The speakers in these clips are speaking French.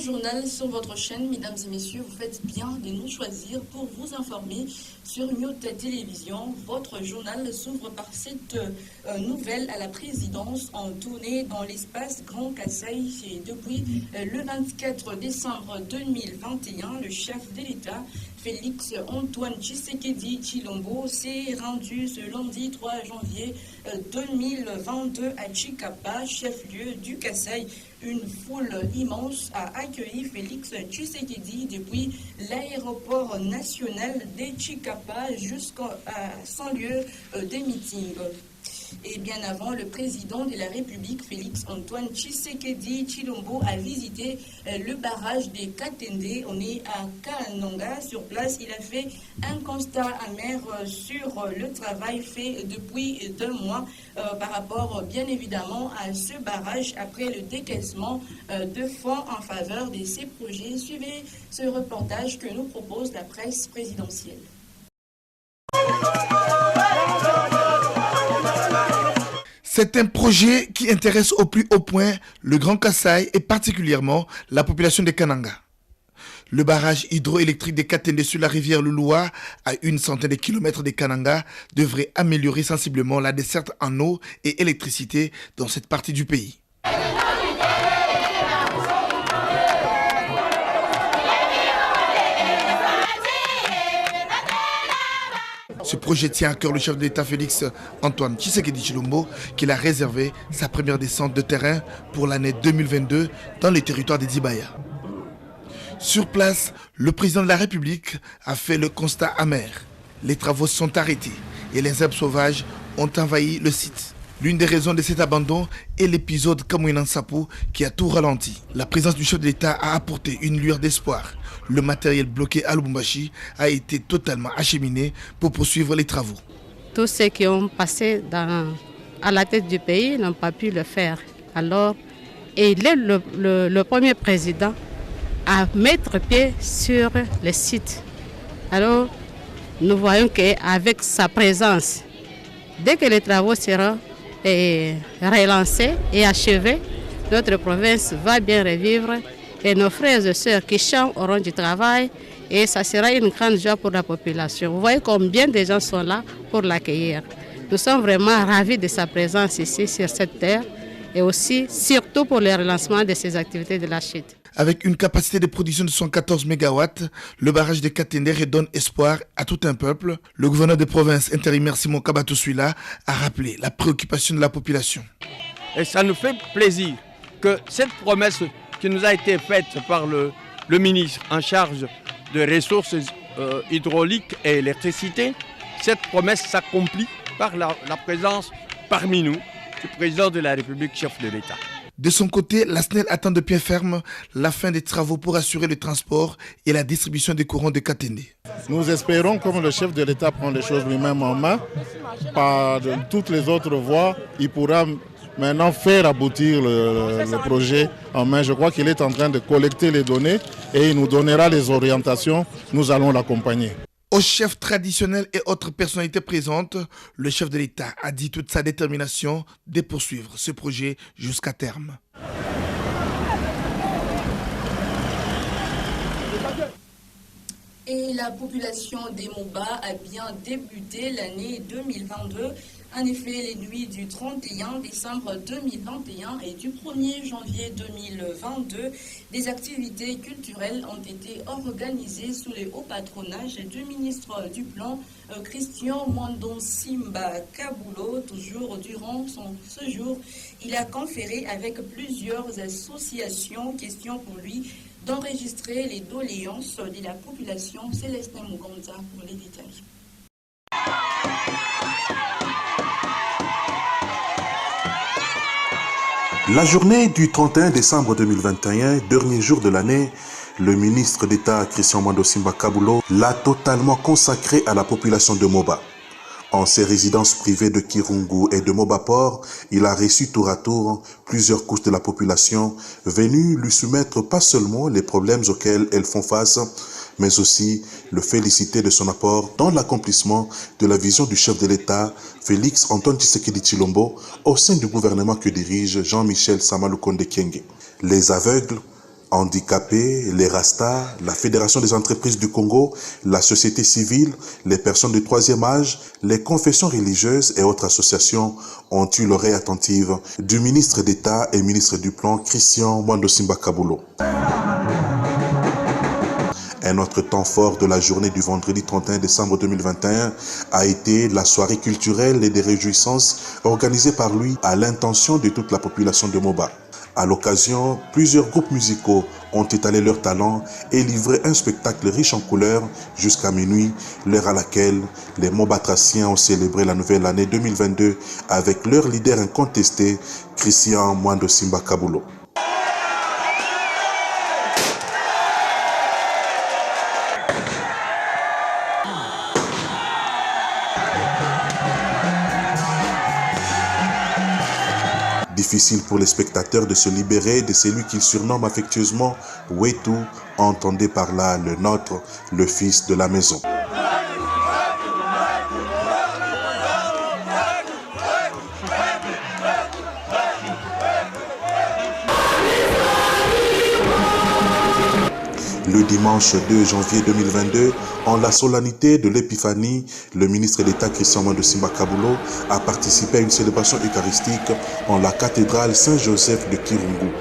journal sur votre chaîne. Mesdames et messieurs, vous faites bien de nous choisir pour vous informer sur New Télévision. Votre journal s'ouvre par cette nouvelle à la présidence en tournée dans l'espace Grand Kasaï. Et depuis le 24 décembre 2021, le chef de l'État, Félix Antoine Tshisekedi Tshilombo, s'est rendu ce lundi 3 janvier 2022 à Tshikapa, chef-lieu du Kasaï. Une foule immense a accueilli Félix Tshisekedi depuis l'aéroport national de Tshikapa jusqu'à son lieu de meeting. Et bien avant, le président de la République, Félix Antoine Tshisekedi Tshilombo, a visité le barrage de Katende. On est à Kananga. Sur place, il a fait un constat amer sur le travail fait depuis 2 mois par rapport, bien évidemment, à ce barrage après le décaissement de fonds en faveur de ces projets. Suivez ce reportage que nous propose la presse présidentielle. C'est un projet qui intéresse au plus haut point le Grand Kasaï et particulièrement la population de Kananga. Le barrage hydroélectrique de Katende sur la rivière Lulua, à une centaine de kilomètres de Kananga, devrait améliorer sensiblement la desserte en eau et électricité dans cette partie du pays. Ce projet tient à cœur le chef de l'État Félix Antoine Tshisekedi Tshilombo, qui a réservé sa première descente de terrain pour l'année 2022 dans les territoires des Dibaya. Sur place, le président de la République a fait le constat amer. Les travaux sont arrêtés et les herbes sauvages ont envahi le site. L'une des raisons de cet abandon est l'épisode Kamouinan Sapou qui a tout ralenti. La présence du chef de l'État a apporté une lueur d'espoir. Le matériel bloqué à Lubumbashi a été totalement acheminé pour poursuivre les travaux. Tous ceux qui ont passé à la tête du pays n'ont pas pu le faire. Alors, il est le premier président à mettre pied sur le site. Alors, nous voyons qu'avec sa présence, dès que les travaux seront relancés et achevés, notre province va bien revivre et nos frères et sœurs qui chantent auront du travail et ça sera une grande joie pour la population. Vous voyez combien de gens sont là pour l'accueillir. Nous sommes vraiment ravis de sa présence ici sur cette terre et aussi surtout pour le relancement de ces activités de la chute. Avec une capacité de production de 114 MW, le barrage de Katende redonne espoir à tout un peuple. Le gouverneur de province intérimaire Simon Kabatousouila a rappelé la préoccupation de la population. Et ça nous fait plaisir que cette promesse qui nous a été faite par le ministre en charge de ressources hydrauliques et électricité, cette promesse s'accomplit par la présence parmi nous du président de la République, chef de l'État. De son côté, la SNEL attend de pied ferme la fin des travaux pour assurer le transport et la distribution des courants de Katende. Nous espérons, comme le chef de l'État prend les choses lui-même en main, par toutes les autres voies, il pourra maintenant faire aboutir le projet en main. Je crois qu'il est en train de collecter les données et il nous donnera les orientations. Nous allons l'accompagner. Aux chefs traditionnels et autres personnalités présentes, le chef de l'État a dit toute sa détermination de poursuivre ce projet jusqu'à terme. Et la population des Moba a bien débuté l'année 2022. En effet, les nuits du 31 décembre 2021 et du 1er janvier 2022, des activités culturelles ont été organisées sous le haut patronage du ministre du Plan, Christian Mwandonsimba Kabulo. Toujours durant son séjour, il a conféré avec plusieurs associations. Question pour lui d'enregistrer les doléances de la population. Célestin Mugonza pour les détails. La journée du 31 décembre 2021, dernier jour de l'année, le ministre d'État Christian Mwandonsimba Kabulo l'a totalement consacré à la population de Moba. En ses résidences privées de Kirungu et de Mobaport, il a reçu tour à tour plusieurs couches de la population venues lui soumettre pas seulement les problèmes auxquels elles font face, mais aussi le féliciter de son apport dans l'accomplissement de la vision du chef de l'État, Félix Antoine Tshisekedi Tshilombo, au sein du gouvernement que dirige Jean-Michel Samalukonde Kyenge. Les aveugles, Handicapés, les Rastas, la Fédération des entreprises du Congo, la société civile, les personnes du troisième âge, les confessions religieuses et autres associations ont eu l'oreille attentive du ministre d'État et ministre du Plan Christian Mwando Simba Kabulo. Un autre temps fort de la journée du vendredi 31 décembre 2021 a été la soirée culturelle et des réjouissances organisée par lui à l'intention de toute la population de Moba. À l'occasion, plusieurs groupes musicaux ont étalé leur talent et livré un spectacle riche en couleurs jusqu'à minuit, l'heure à laquelle les Mobatraciens ont célébré la nouvelle année 2022 avec leur leader incontesté, Christian Mwando Simba Kabulo. Difficile pour les spectateurs de se libérer de celui qu'ils surnomment affectueusement Wetu, entendez par là le nôtre, le fils de la maison. Le dimanche 2 janvier 2022, en la solennité de l'Épiphanie, le ministre d'État Christian Mwando Simba Kabulo a participé à une célébration eucharistique en la cathédrale Saint-Joseph de Kirungu.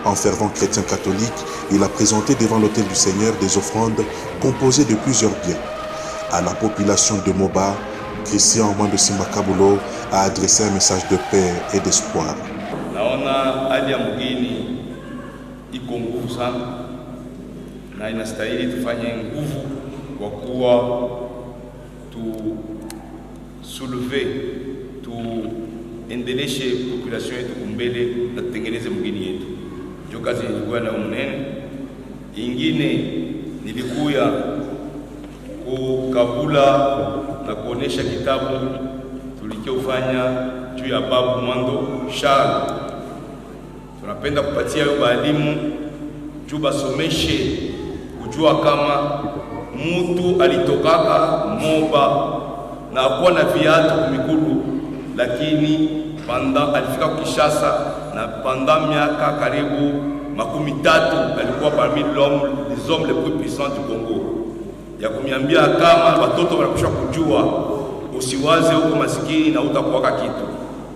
En fervent chrétien catholique, il a présenté devant l'autel du Seigneur des offrandes composées de plusieurs biens. À la population de Moba, Christian Mwando Simba Kabulo a adressé un message de paix et d'espoir. Na inastahili tufanye nguvu kwa kuwa tuendeleshe population yetu kumbele na tutengeneze mgini yetu. Ndio kazi ilikuwa na mnene. Ingine nilikuya kukabula na kuonesha kitabu tulichofanya juu ya Babu Mwando Charles. Tunapenda kupatia hiyo walimu juu basomeshe kujua kama mtu alitokaka Moba na akuwa na viatu mikulu, lakini alifika Kinshasa na pendant miaka karibu 30 alikuwa parmi les hommes les plus puissants du Congo. Ya kumiambia kama watoto wanapaswa kujua, usiwaze huko masikini na utakuwaka kitu.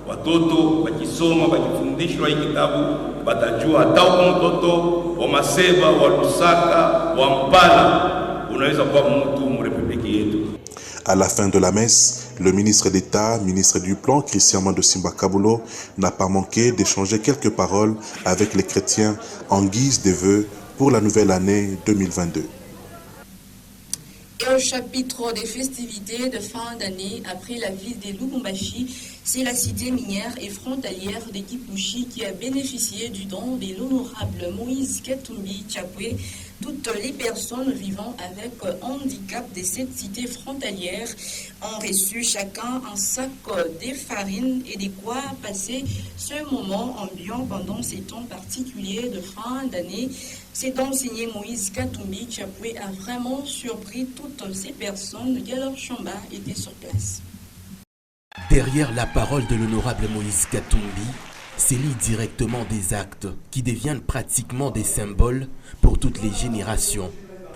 Watoto wakisoma wakifundishwa hii kitabu batajua hata huko mtoto wa Maseba, wa Lusaka, wa Mpala unaweza kuwa mtu mrepubliki yetu. À la fin de la messe, le ministre d'État, ministre du Plan, Christian Mwando Simba Kabulo, n'a pas manqué d'échanger quelques paroles avec les chrétiens en guise de vœux pour la nouvelle année 2022. Et au chapitre des festivités de fin d'année, après la ville de Lubumbashi, c'est la cité minière et frontalière de Kipushi qui a bénéficié du don de l'honorable Moïse Katumbi Tchapwe. Toutes les personnes vivant avec handicap de cette cité frontalière ont reçu chacun un sac de farine et de quoi passer ce moment ambiant pendant ces temps particuliers de fin d'année. C'est donc signé Moïse Katumbi Tchapwe a vraiment surpris toutes ces personnes qui à leur chamba étaient sur place. Derrière la parole de l'honorable Moïse Katumbi, c'est lit directement des actes qui deviennent pratiquement des symboles pour toutes les générations.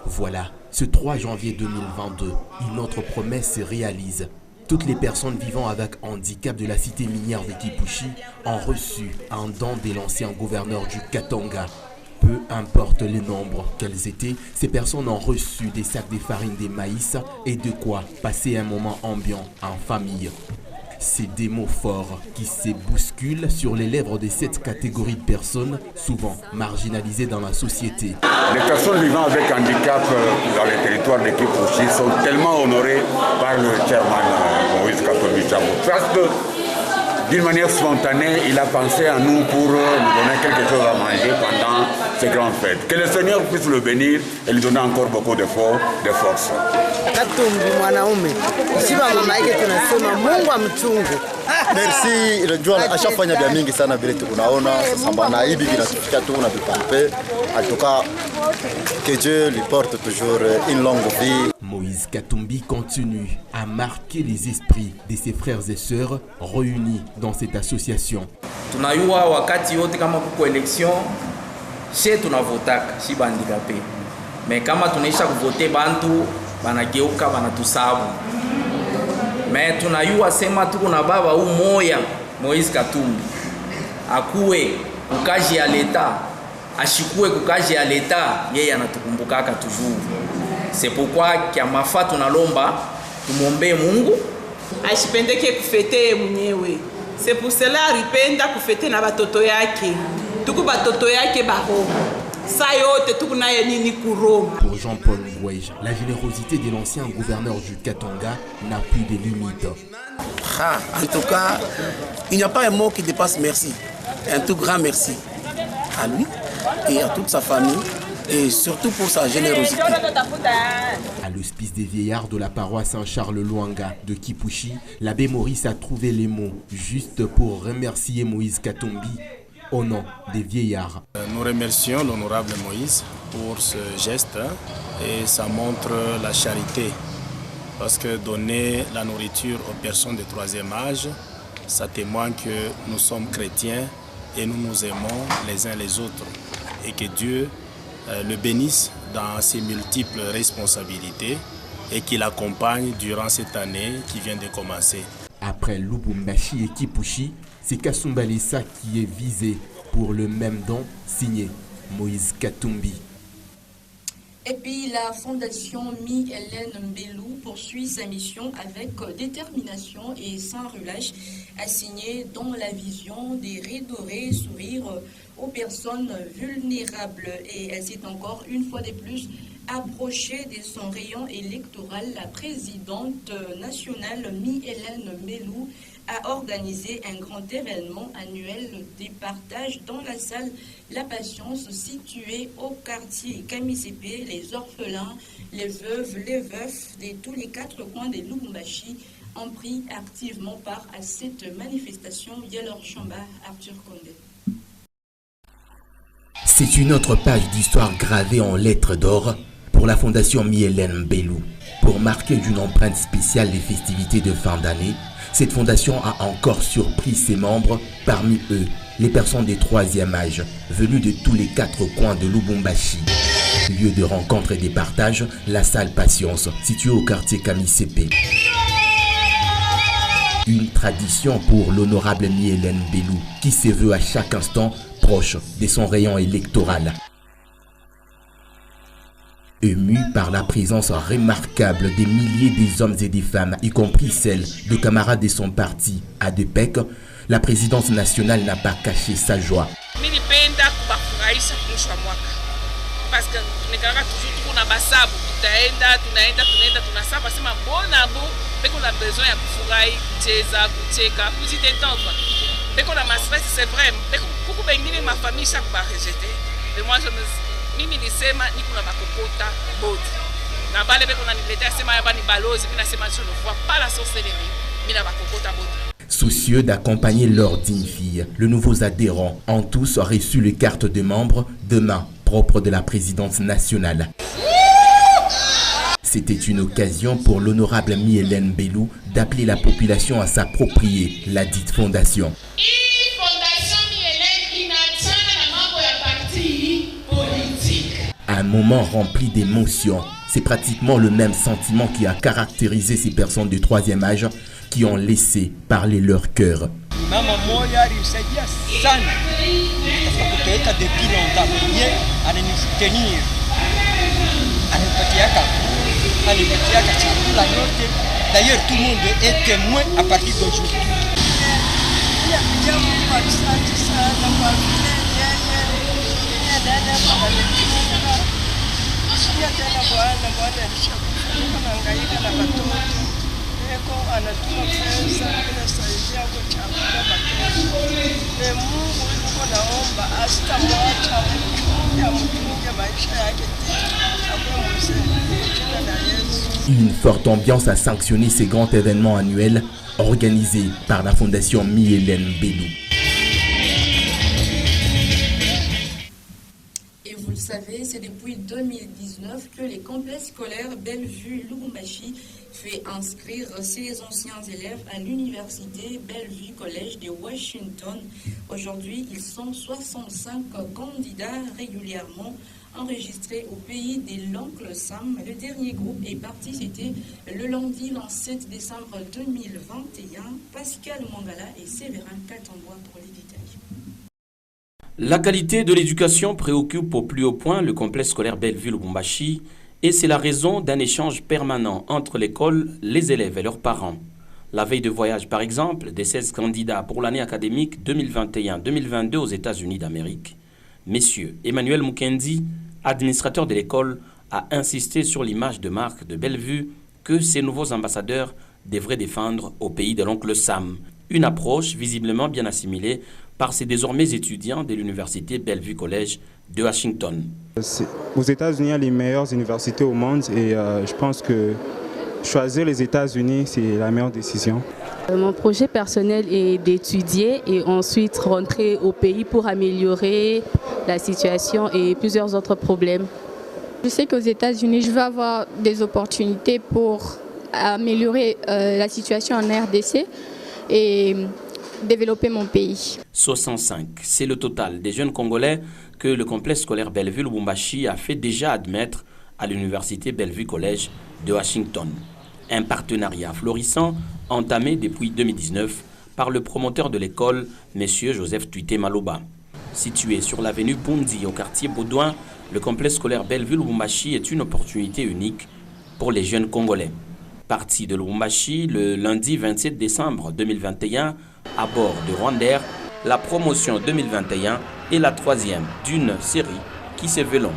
Voilà, ce 3 janvier 2022, une autre promesse se réalise. Toutes les personnes vivant avec handicap de la cité minière de Kipushi ont reçu un don de l'ancien gouverneur du Katanga. Peu importe le nombre qu'elles étaient, ces personnes ont reçu des sacs de farine de maïs et de quoi passer un moment ambiant en famille. C'est des mots forts qui se bousculent sur les lèvres de cette catégorie de personnes, souvent marginalisées dans la société. Les personnes vivant avec handicap dans les territoires de Kipushi sont tellement honorées par le chairman Moïse Katumbi Tchapwe. Parce que d'une manière spontanée, il a pensé à nous pour nous donner quelque chose à manger pendant ces grandes fêtes. Que le Seigneur puisse le bénir et lui donner encore beaucoup de force. Merci, unajua ashafanya vya mingi sana vile tunaona sasa bana hivi vinatufikia tu na vipampe. En tout cas, que Dieu lui porte toujours une longue vie. Moïse Katumbi continue à marquer les esprits de ses frères et sœurs réunis dans cette association. Tunayua wakati yote kama kuko election sie tunavotaka si bandikape, me kama tunaisha kuvote bantu banageuka banatusabu. Me tunayua sema tuko na baba umoya Moise Katumbi, akuwe kukaji ya leta, ashikue kukaji ya leta, yeye anatukumbukaka toujours. C'est pourquoi kia mafa tunalomba tumombe Mungu ashipendeke kufete mwenyewe. C'est pour cela alipenda kufete na batoto yake, tuku batoto yake baho sa yote tuku naye nini kuroma. Pour Jean-Paul Ngouège, la générosité de l'ancien gouverneur du Katanga n'a plus de limites. En tout cas, il n'y a pas un mot qui dépasse merci. Un tout grand merci à lui et à toute sa famille, et surtout pour sa générosité. À l'hospice des vieillards de la paroisse Saint-Charles-Luanga de Kipushi, l'abbé Maurice a trouvé les mots juste pour remercier Moïse Katumbi au nom des vieillards. Nous remercions l'honorable Moïse pour ce geste et ça montre la charité. Parce que donner la nourriture aux personnes de troisième âge, ça témoigne que nous sommes chrétiens et nous nous aimons les uns les autres. Et que Dieu le bénisse dans ses multiples responsabilités et qu'il l'accompagne durant cette année qui vient de commencer. Après Lubumbashi et Kipushi, c'est Kasumbalesa qui est visé pour le même don signé Moïse Katumbi. Et puis la fondation Mi-Hélène Mbelou poursuit sa mission avec détermination et sans relâche, assignée dans la vision des redorer sourire aux personnes vulnérables. Et elle s'est encore une fois de plus approchée de son rayon électoral. La présidente nationale Mi-Hélène Mbelou a organisé un grand événement annuel de partage dans la salle La Patience située au quartier Kamisépé. Les orphelins, les veuves, les veufs de tous les 4 coins de Lubumbashi ont pris activement part à cette manifestation via leur chamba. Arthur Condé. C'est une autre page d'histoire gravée en lettres d'or pour la fondation Mi-Hélène Mbelou. Pour marquer d'une empreinte spéciale les festivités de fin d'année, cette fondation a encore surpris ses membres, parmi eux les personnes des troisième âge, venues de tous les 4 coins de Lubumbashi. Lieu de rencontre et de partage, la salle Patience, située au quartier Kamisépé. Une tradition pour l'honorable Mi-Hélène Mbelou, qui se veut à chaque instant proche de son rayon électoral. Ému par la présence remarquable des milliers des hommes et des femmes, y compris celles de camarades de son parti, à Depec, la présidence nationale n'a pas caché sa joie. Parce que tunakaa toujours tuko na basabu, tunaenda tunasaba sema mbona bo peko na besoin ya kufurahi, kucheza, kucheka, kujidétendre. Peko na stress, c'est vrai, peko kuku bengine ma famille ça va rejeter. Et moi mimi nisema niko na bakokota boti. Na bale peko na niletea sema ya bani balozi, mimi nasema je ne vois pas la sorcellerie, mimi na bakokota boti. Soucieux d'accompagner leurs dignes filles, les nouveaux adhérents ont tous reçu les cartes de membres demain propre de la présidence nationale. C'était une occasion pour l'honorable Mi-Hélène Mbelou d'appeler la population à s'approprier la dite fondation. Un moment rempli d'émotions, c'est pratiquement le même sentiment qui a caractérisé ces personnes de troisième âge qui ont laissé parler leur cœur. Mama moja alimsaidia sana katika kutoeka depuis longtemps. Yeye ananistenir, ananipatiaka chakula yote. D'ailleurs tout le monde est témoin à partir d'aujourd'hui. Une forte ambiance a sanctionné ces grands événements annuels organisés par la fondation Mi-Hélène Mbelou. Et vous le savez, c'est depuis 2019 que les complexes scolaires Bellevue-Lubumbashi fait inscrire ses anciens élèves à l'université Bellevue College de Washington. Aujourd'hui, ils sont 65 candidats régulièrement enregistrés au pays des l'Oncle Sam. Le dernier groupe est parti, c'était le lundi 27 décembre 2021. Pascal Mangala et Séverin Katambois pour les détails. La qualité de l'éducation préoccupe au plus haut point le complexe scolaire Bellevue-Lubumbashi et c'est la raison d'un échange permanent entre l'école, les élèves et leurs parents. La veille de voyage, par exemple, des 16 candidats pour l'année académique 2021-2022 aux États-Unis d'Amérique, Messieurs Emmanuel Mukendi, administrateur de l'école, a insisté sur l'image de marque de Bellevue que ces nouveaux ambassadeurs devraient défendre au pays de l'oncle Sam. Une approche visiblement bien assimilée par ces désormais étudiants de l'université Bellevue College de Washington. Aux États-Unis, il y a les meilleures universités au monde et je pense que choisir les États-Unis, c'est la meilleure décision. Mon projet personnel est d'étudier et ensuite rentrer au pays pour améliorer la situation et plusieurs autres problèmes. Je sais qu'aux États-Unis, je vais avoir des opportunités pour améliorer la situation en RDC et développer mon pays. 65, c'est le total des jeunes Congolais que le complexe scolaire Bellevue-Lubumbashi a fait déjà admettre à l'université Bellevue College de Washington. Un partenariat florissant entamé depuis 2019 par le promoteur de l'école, M. Joseph Tuité Maloba. Situé sur l'avenue Bundi au quartier Baudouin, le complexe scolaire Bellevue-Lubumbashi est une opportunité unique pour les jeunes Congolais. Parti de Lubumbashi le lundi 27 décembre 2021 à bord de Rwandair, la promotion 2021 est la troisième d'une série qui s'est veut longue.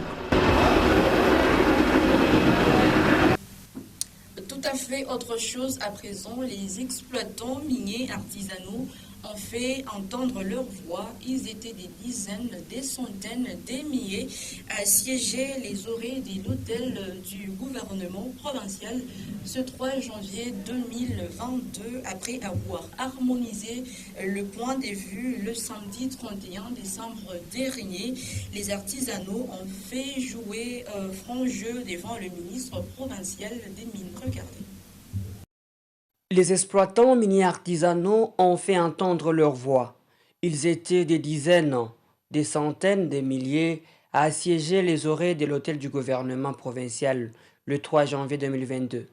Tout à fait autre chose à présent, les exploitants miniers artisanaux ont fait entendre leur voix. Ils étaient des dizaines, des centaines, des milliers à siéger les oreilles de l'hôtel du gouvernement provincial ce 3 janvier 2022 après avoir harmonisé le point de vue le samedi 31 décembre dernier. Les artisanaux ont fait jouer franc jeu devant le ministre provincial des Mines. Regardez. Les exploitants miniers artisanaux ont fait entendre leur voix. Ils étaient des dizaines, des centaines, des milliers à assiéger les oreilles de l'hôtel du gouvernement provincial le 3 janvier 2022.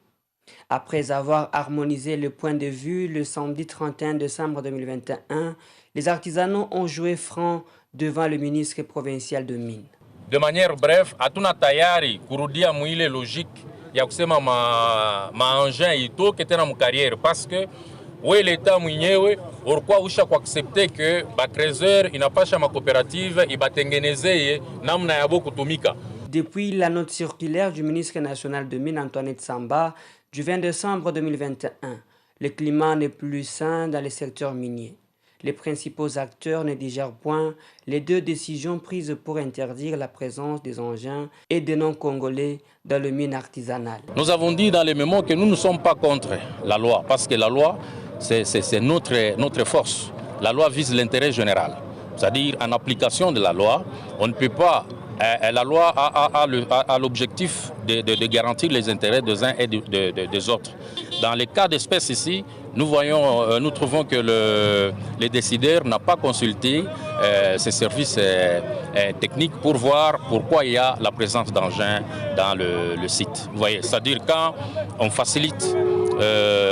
Après avoir harmonisé le point de vue le samedi 31 décembre 2021, les artisanaux ont joué franc devant le ministre provincial de Mines. De manière brève, hatuna tayari kurudia mwile logique ya kusema maengin itoke tena mukariere parce que we leta mwenyewe ulikuwa usha kuaccepte que bakrezer inapasha makooperative ibatengenezeye namna yabo kutumika. Depuis la note circulaire du ministre national de Mines Antoinette Samba du 20 décembre 2021, le climat n'est plus sain dans les secteurs miniers. Les principaux acteurs ne digèrent point les deux décisions prises pour interdire la présence des engins et des non-congolais dans le mine artisanal. Nous avons dit dans les mémos que nous ne sommes pas contre la loi, parce que la loi, c'est notre force. La loi vise l'intérêt général. C'est-à-dire, en application de la loi, on ne peut pas... la loi a l'objectif de garantir les intérêts des uns et des autres. Dans les cas d'espèce ici, nous trouvons que les décideurs n'ont pas consulté ces services techniques pour voir pourquoi il y a la présence d'engins dans le site. Vous voyez, c'est-à-dire quand on facilite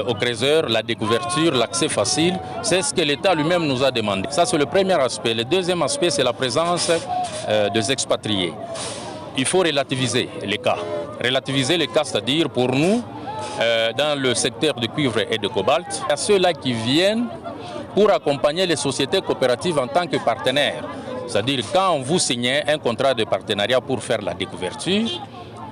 aux creuseurs la découverture, l'accès facile, c'est ce que l'État lui-même nous a demandé. Ça, c'est le premier aspect. Le deuxième aspect, c'est la présence des expatriés. Il faut relativiser les cas. Relativiser les cas, c'est-à-dire pour nous, dans le secteur de cuivre et de cobalt, il y a ceux-là qui viennent pour accompagner les sociétés coopératives en tant que partenaires. C'est-à-dire quand vous signez un contrat de partenariat pour faire la découverture,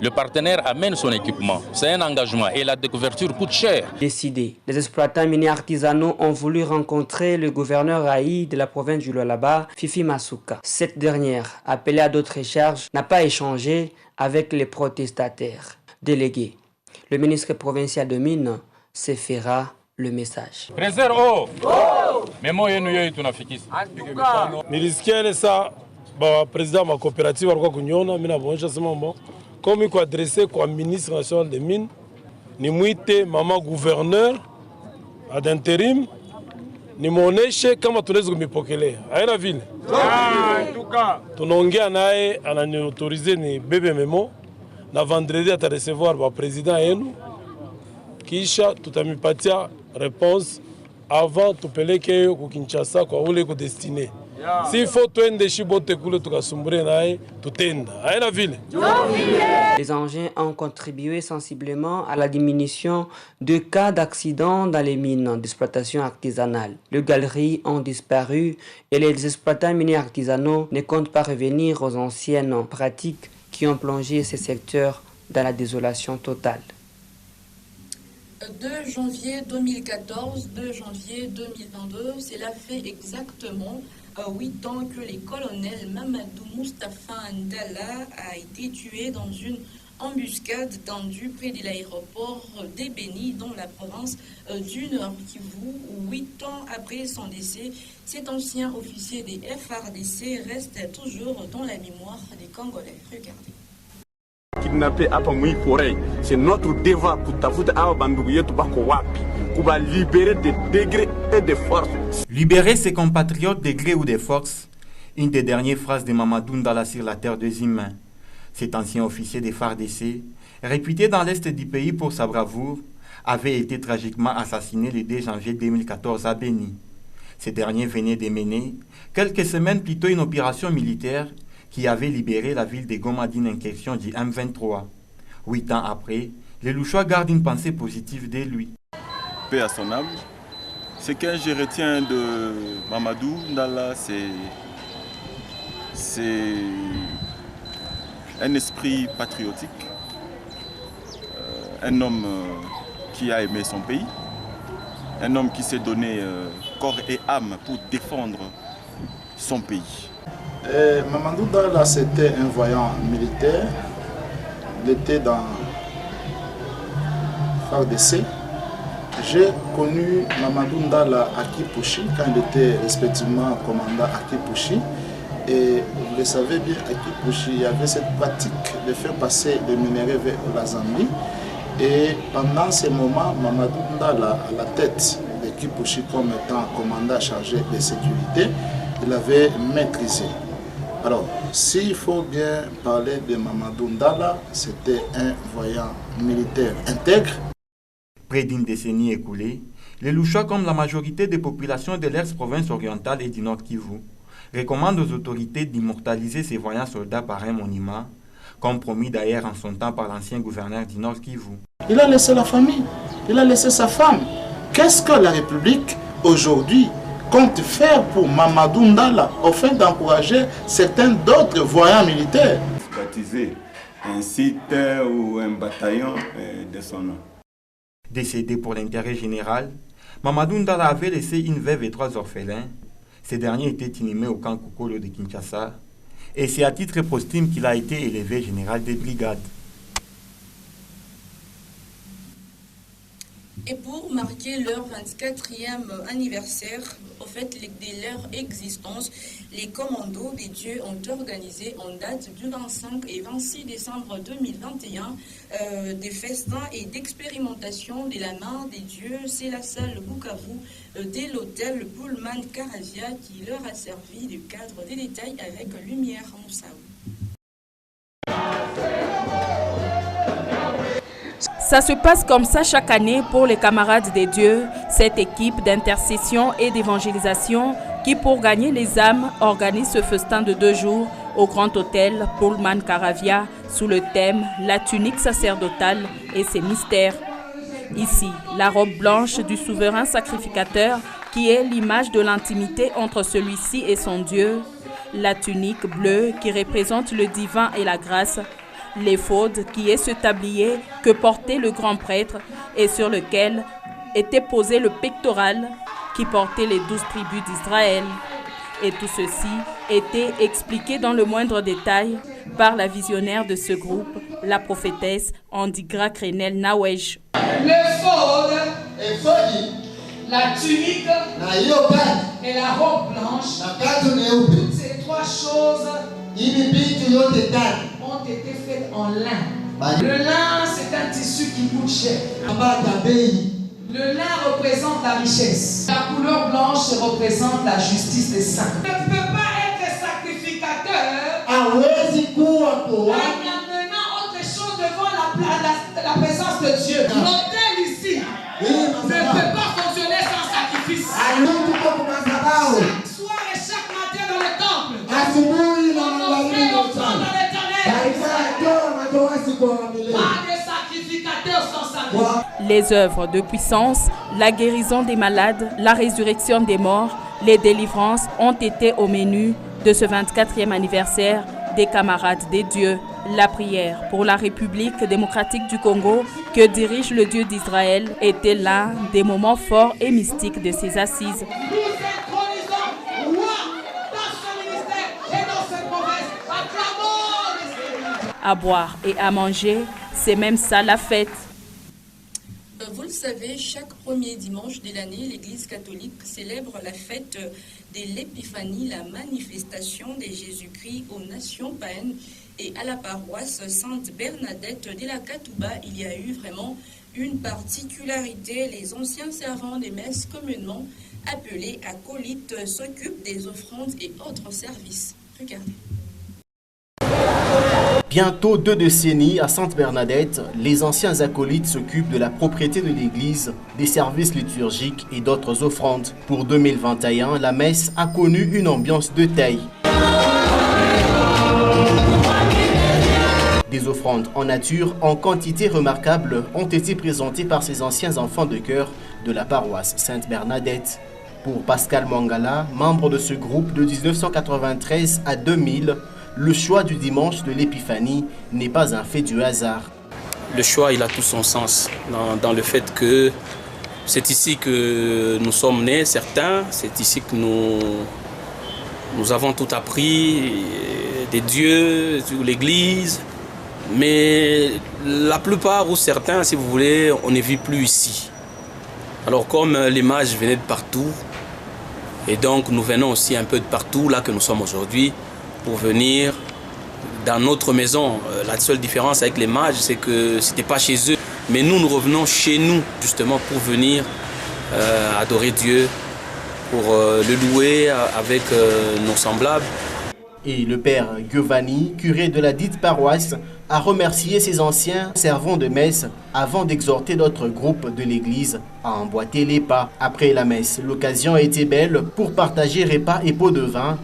le partenaire amène son équipement. C'est un engagement et la découverture coûte cher. Décidé, les exploitants miniers artisanaux ont voulu rencontrer le gouverneur Haï de la province du Lualaba, Fifi Masuka. Cette dernière, appelée à d'autres charges, n'a pas échangé avec les protestataires. Délégué, le ministre provincial de Mines se fera le message. Président de la coopérative, comme il faut adresser comme ministre national des Mines, nimwite mama gouverneur ad interim nimuoneshe kama tunaweza kumipokelea. Haina vile. Tunaongea naye, ananiautorize ni bebe memo na vendredi atarecevoir ba president yenu, kisha tutamipatia réponse avant tupeleke ku Kinshasa kwa ule ku destiné. Si faut twende shibote kule tukasumbure naye tutenda. Haina vile. Les engins ont contribué sensiblement à la diminution de cas d'accidents dans les mines d'exploitation artisanale. Les galeries ont disparu et les exploitants miniers artisanaux ne comptent pas revenir aux anciennes pratiques qui ont plongé ces secteurs dans la désolation totale. 2 janvier 2014, 2 janvier 2022, cela fait exactement 8 ans que le colonel Mamadou Moustapha Ndala a été tué dans une embuscade tendue près de l'aéroport d'Ebeni dans la province du Nord Kivu. 8 ans après son décès, cet ancien officier des FARDC reste toujours dans la mémoire des Congolais. Regardez. Kidnappé hapa Mwiporei, c'est notre devoir kutafuta hao bandugu yetu bako wapi, kuba libérer des degrés et des forces. Libérer ses compatriotes des grés ou des forces, une des dernières phrases de Mamadou Ndala sur la terre des humains. Cet ancien officier des FARDC, réputé dans l'est du pays pour sa bravoure, avait été tragiquement assassiné le 2 janvier 2014 à Beni. Ce dernier venait de mener, quelques semaines plus tôt, une opération militaire qui avait libéré la ville de Goma d'une incursion du M23. 8 ans après, les Louchois gardent une pensée positive de lui. Paix à son âme. Ce que je retiens de Mamadou Ndala, c'est un esprit patriotique, un homme qui a aimé son pays, un homme qui s'est donné corps et âme pour défendre son pays. Mamadou Ndala, c'était un voyant militaire. Il était dans FARDC. J'ai connu Mamadou Ndala à Kipushi quand il était respectivement commandant à Kipushi. Et vous le savez bien, à Kipushi, il y avait cette pratique de faire passer le minerai vers la Zambie. Et pendant ce moment, Mamadou Ndala, à la tête de Kipushi comme étant commandant chargé de sécurité, il avait maîtrisé. Alors, s'il faut bien parler de Mamadou Ndala, c'était un voyant militaire intègre. Près d'une décennie écoulée, les Louchois, comme la majorité des populations de l'ex-province orientale et du Nord Kivu, recommandent aux autorités d'immortaliser ces voyants soldats par un monument, comme promis d'ailleurs en son temps par l'ancien gouverneur du Nord Kivu. Il a laissé la famille, il a laissé sa femme. Qu'est-ce que la République, aujourd'hui, compte faire pour Mamadou Ndala, au fait d'encourager certains d'autres voyants militaires? Baptiser un site ou un bataillon de son nom. Décédé pour l'intérêt général, Mamadou Ndala avait laissé une veuve et 3 orphelins. Ces derniers étaient inhumés au camp Kokolo de Kinshasa, et c'est à titre posthume qu'il a été élevé général des brigades. Et pour marquer leur 24e anniversaire, au fait de leur existence, les commandos des dieux ont organisé en date du 25 et 26 décembre 2021 des festins et d'expérimentation de la main des dieux. C'est la salle Bukavu de l'hôtel Pullman Caravia qui leur a servi de cadre des détails avec Lumière Moussaou. Ça se passe comme ça chaque année pour les camarades des dieux, cette équipe d'intercession et d'évangélisation qui, pour gagner les âmes, organise ce festin de 2 jours au Grand Hôtel Pullman Caravia sous le thème « La tunique sacerdotale et ses mystères ». Ici, la robe blanche du souverain sacrificateur qui est l'image de l'intimité entre celui-ci et son Dieu, la tunique bleue qui représente le divin et la grâce, l'éphod qui est ce tablier que portait le grand prêtre et sur lequel était posé le pectoral qui portait les 12 tribus d'Israël. Et tout ceci était expliqué dans le moindre détail par la visionnaire de ce groupe, la prophétesse Andigra Krenel Nawej. L'éphod, la tunique et la robe blanche, toutes ces 3 choses ont été faites en lin. Le lin, c'est un tissu qui coûte cher. Le lin représente la richesse. La couleur blanche représente la justice des saints. On ne peut pas être sacrificateur en amenant autre chose devant la présence de Dieu. L'autel ici ne peut pas fonctionner sans sacrifice. Chaque soir et chaque matin dans le temple, on offrait l'offrande à l'Éternel. Pas de sacrificateurs sans sacrifice. Les œuvres de puissance, la guérison des malades, la résurrection des morts, les délivrances ont été au menu de ce 24e anniversaire des camarades des dieux. La prière pour la République démocratique du Congo que dirige le Dieu d'Israël était l'un des moments forts et mystiques de ces assises. À boire et à manger, c'est même ça la fête. Vous le savez, chaque premier dimanche de l'année, l'Église catholique célèbre la fête de l'Épiphanie, la manifestation de Jésus-Christ aux nations païennes. Et à la paroisse Sainte-Bernadette de la Katouba, il y a eu vraiment une particularité. Les anciens servants des messes communément appelés acolytes s'occupent des offrandes et autres services. Regardez. Bientôt 2 décennies à Sainte-Bernadette, les anciens acolytes s'occupent de la propriété de l'église, des services liturgiques et d'autres offrandes. Pour 2021, la messe a connu une ambiance de taille. Des offrandes en nature en quantité remarquable ont été présentées par ces anciens enfants de chœur de la paroisse Sainte-Bernadette. Pour Pascal Mangala, membre de ce groupe de 1993 à 2000, le choix du dimanche de l'Épiphanie n'est pas un fait du hasard. Le choix, il a tout son sens dans le fait que c'est ici que nous sommes nés, certains, c'est ici que nous avons tout appris, des dieux, l'Église, mais la plupart ou certains, si vous voulez, on ne vit plus ici. Alors comme l'image venait de partout, et donc nous venons aussi un peu de partout, là que nous sommes aujourd'hui, pour venir dans notre maison. La seule différence avec les mages, c'est que ce n'était pas chez eux. Mais nous revenons chez nous, justement, pour venir adorer Dieu, pour le louer avec nos semblables. Et le père Giovanni, curé de la dite paroisse, a remercié ses anciens servants de messe avant d'exhorter d'autres groupes de l'église à emboîter les pas. Après la messe, l'occasion a été belle pour partager repas et pots de vin.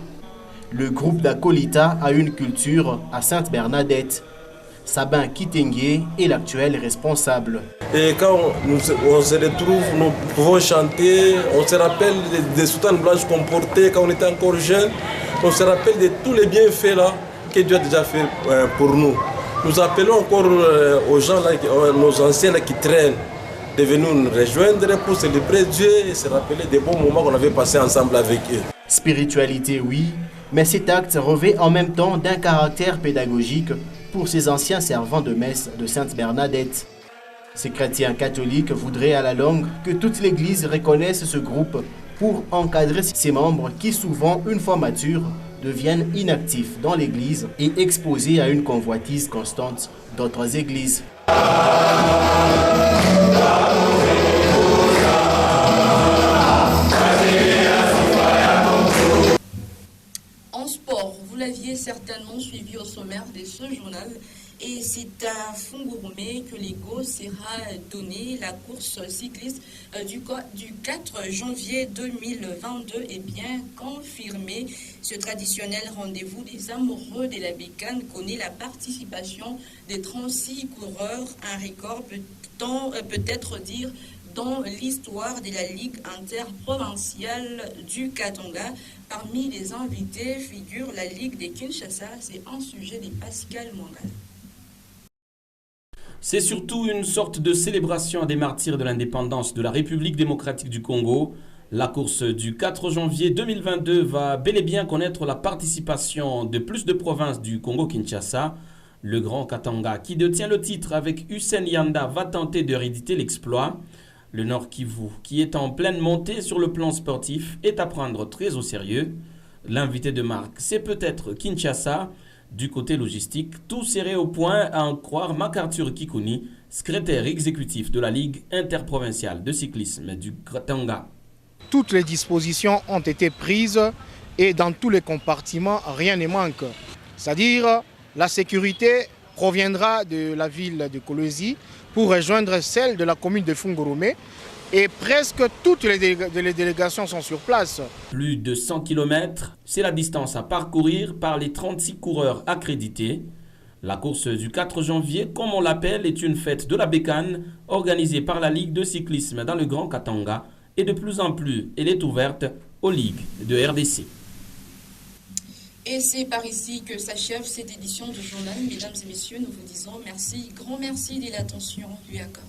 Le groupe d'Akolita a une culture à Sainte-Bernadette. Sabin Kitengue est l'actuel responsable. Et quand on se retrouve, nous pouvons chanter, on se rappelle des soutanes blanches qu'on portait quand on était encore jeune. On se rappelle de tous les bienfaits là que Dieu a déjà fait pour nous. Nous appelons encore aux gens, là, nos anciens là, qui traînent, de venir nous rejoindre pour célébrer Dieu et se rappeler des bons moments qu'on avait passés ensemble avec eux. Spiritualité, oui, mais cet acte revêt en même temps d'un caractère pédagogique pour ces anciens servants de messe de Sainte-Bernadette. Ces chrétiens catholiques voudraient à la longue que toute l'Église reconnaisse ce groupe pour encadrer ses membres qui souvent, une fois matures, deviennent inactifs dans l'Église et exposés à une convoitise constante d'autres églises. En sport, vous l'aviez certainement suivi au sommaire de ce journal, et c'est à Fungourmé que l'Ego sera donné. La course cycliste du 4 janvier 2022 est bien confirmée. Ce traditionnel rendez-vous des amoureux de la bécane connaît la participation des 36 coureurs, un record peut-être dire dans l'histoire de la Ligue interprovinciale du Katanga. Parmi les invités figure la Ligue de Kinshasa. C'est un sujet de Pascal Mangala. C'est surtout une sorte de célébration des martyrs de l'indépendance de la République démocratique du Congo. La course du 4 janvier 2022 va bel et bien connaître la participation de plus de provinces du Congo-Kinshasa. Le Grand Katanga, qui détient le titre avec Hussein Yanda, va tenter de rééditer l'exploit. Le Nord Kivu, qui est en pleine montée sur le plan sportif, est à prendre très au sérieux. L'invité de marque, c'est peut-être Kinshasa, Du côté logistique, tout serait au point à en croire MacArthur Kikouni, secrétaire exécutif de la Ligue interprovinciale de cyclisme du Katanga. Toutes les dispositions ont été prises et dans tous les compartiments, rien ne manque. C'est-à-dire la sécurité proviendra de la ville de Kolwezi pour rejoindre celle de la commune de Fungoromé. Et presque toutes les délégations sont sur place. Plus de 100 km, c'est la distance à parcourir par les 36 coureurs accrédités. La course du 4 janvier, comme on l'appelle, est une fête de la bécane organisée par la Ligue de cyclisme dans le Grand Katanga. Et de plus en plus, elle est ouverte aux ligues de RDC. Et c'est par ici que s'achève cette édition du journal. Mesdames et messieurs, nous vous disons merci, grand merci de l'attention lui accordée.